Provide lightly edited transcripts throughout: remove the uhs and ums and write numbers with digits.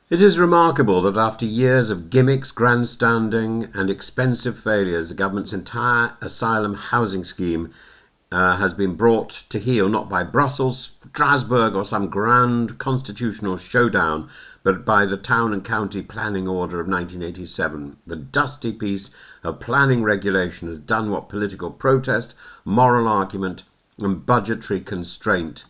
It is remarkable that after years of gimmicks, grandstanding and expensive failures, the government's entire asylum housing scheme has been brought to heel not by Brussels, Strasbourg or some grand constitutional showdown, but by the Town and County Planning Order of 1987. The dusty piece of planning regulation has done what political protest, moral argument and budgetary constraint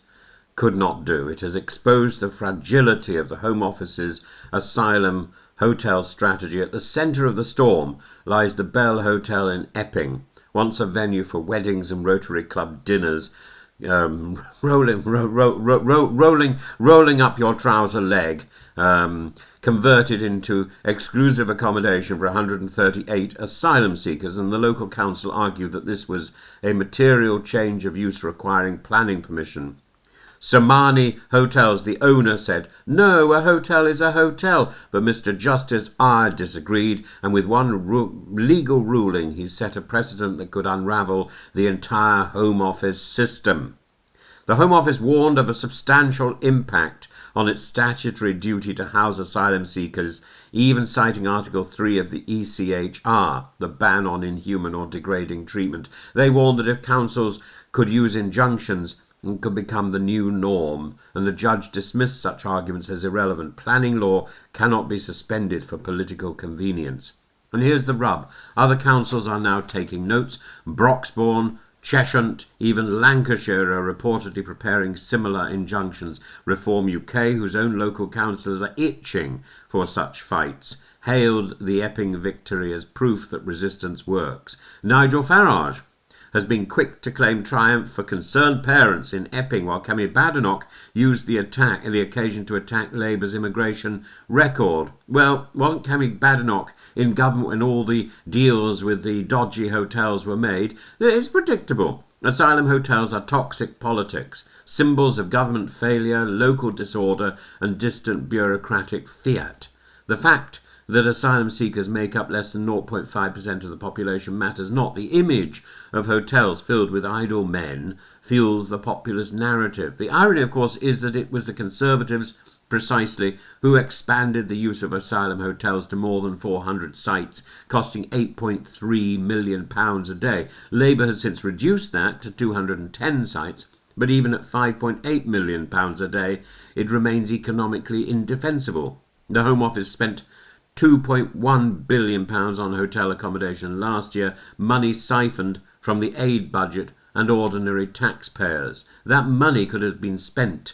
could not do. It has exposed the fragility of the Home Office's asylum hotel strategy. At the centre of the storm lies the Bell Hotel in Epping, once a venue for weddings and Rotary Club dinners, rolling up your trouser leg, converted into exclusive accommodation for 138 asylum seekers, and the local council argued that this was a material change of use requiring planning permission. Samani Hotels, the owner, said, "No, a hotel is a hotel." But Mr. Justice R. disagreed, and with one legal ruling he set a precedent that could unravel the entire Home Office system. The Home Office warned of a substantial impact on its statutory duty to house asylum seekers, even citing Article 3 of the ECHR, the ban on inhuman or degrading treatment. They warned that if councils could use injunctions, and could become the new norm, and the judge dismissed such arguments as irrelevant. Planning law cannot be suspended for political convenience. And here's the rub. Other councils are now taking notes. Broxbourne, Cheshire, even Lancashire are reportedly preparing similar injunctions. Reform UK, whose own local councillors are itching for such fights, hailed the Epping victory as proof that resistance works. Nigel Farage has been quick to claim triumph for concerned parents in Epping, while Kemi Badenoch used the occasion to attack Labour's immigration record. Well, wasn't Kemi Badenoch in government when all the deals with the dodgy hotels were made? It's predictable. Asylum hotels are toxic politics, symbols of government failure, local disorder and distant bureaucratic fiat. The fact that asylum seekers make up less than 0.5% of the population matters not. The image of hotels filled with idle men fuels the populist narrative. The irony, of course, is that it was the Conservatives precisely who expanded the use of asylum hotels to more than 400 sites, costing £8.3 million a day. Labour has since reduced that to 210 sites, but even at £5.8 million a day, it remains economically indefensible. The Home Office spent £2.1 billion on hotel accommodation last year, money siphoned from the aid budget and ordinary taxpayers. That money could have been spent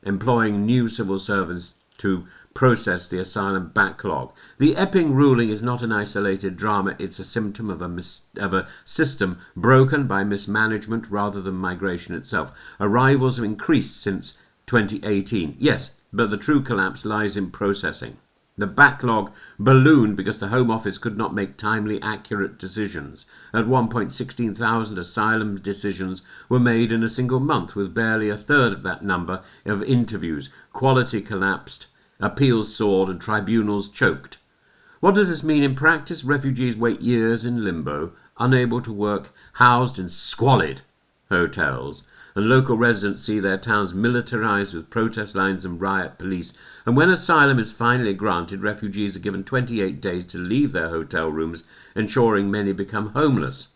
employing new civil servants to process the asylum backlog. The Epping ruling is not an isolated drama. It's a symptom of a system broken by mismanagement rather than migration itself. Arrivals have increased since 2018. Yes, but the true collapse lies in processing. The backlog ballooned because the Home Office could not make timely, accurate decisions. At one point, 16,000 asylum decisions were made in a single month, with barely a third of that number of interviews. Quality collapsed, appeals soared, and tribunals choked. What does this mean in practice? Refugees wait years in limbo, unable to work, housed in squalid hotels, and local residents see their towns militarised with protest lines and riot police. And when asylum is finally granted, refugees are given 28 days to leave their hotel rooms, ensuring many become homeless.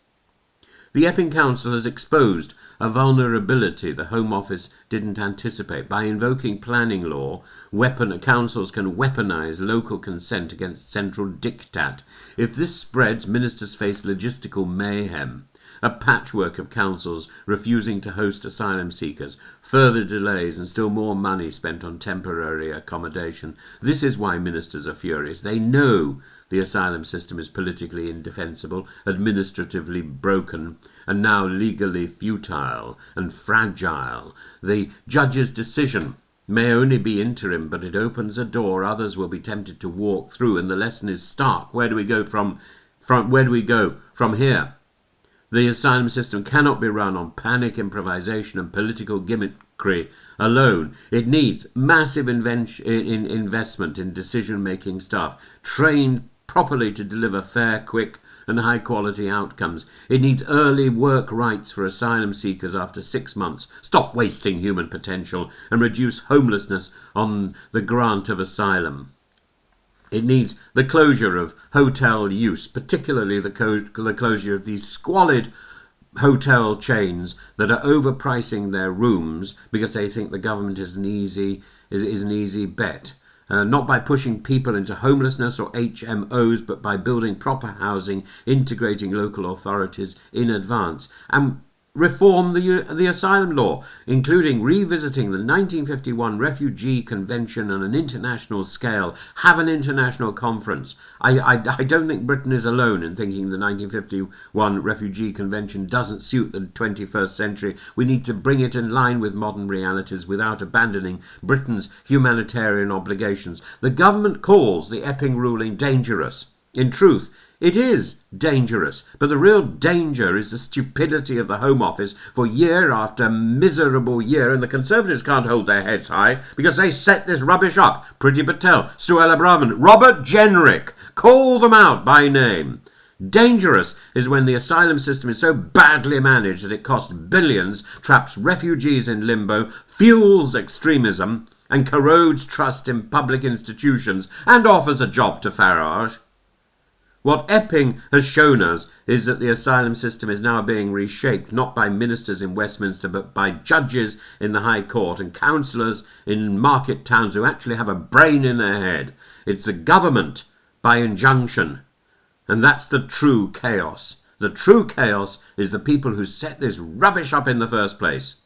The Epping Council has exposed a vulnerability the Home Office didn't anticipate. By invoking planning law, councils can weaponise local consent against central diktat. If this spreads, ministers face logistical mayhem. A patchwork of councils refusing to host asylum seekers, further delays and still more money spent on temporary accommodation. This is why ministers are furious. They know the asylum system is politically indefensible, administratively broken, and now legally futile and fragile. The judge's decision may only be interim, but it opens a door others will be tempted to walk through, and the lesson is stark. Where do we go from here? The asylum system cannot be run on panic, improvisation and political gimmickry alone. It needs massive investment in decision-making staff, trained properly to deliver fair, quick and high-quality outcomes. It needs early work rights for asylum seekers after 6 months, stop wasting human potential, and reduce homelessness on the grant of asylum. It needs the closure of hotel use, particularly the closure of these squalid hotel chains that are overpricing their rooms because they think the government is an easy bet. Not by pushing people into homelessness or HMOs, but by building proper housing, integrating local authorities in advance, and reform the asylum law, including revisiting the 1951 Refugee Convention on an international scale, have an international conference. I don't think Britain is alone in thinking the 1951 Refugee Convention doesn't suit the 21st century. We need to bring it in line with modern realities without abandoning Britain's humanitarian obligations. The government calls the Epping ruling dangerous. In truth, it is dangerous, but the real danger is the stupidity of the Home Office for year after miserable year, and the Conservatives can't hold their heads high because they set this rubbish up. Priti Patel, Suella Braverman, Robert Jenrick, call them out by name. Dangerous is when the asylum system is so badly managed that it costs billions, traps refugees in limbo, fuels extremism, and corrodes trust in public institutions, and offers a job to Farage. What Epping has shown us is that the asylum system is now being reshaped, not by ministers in Westminster, but by judges in the High Court and councillors in market towns who actually have a brain in their head. It's the government by injunction. And that's the true chaos. The true chaos is the people who set this rubbish up in the first place.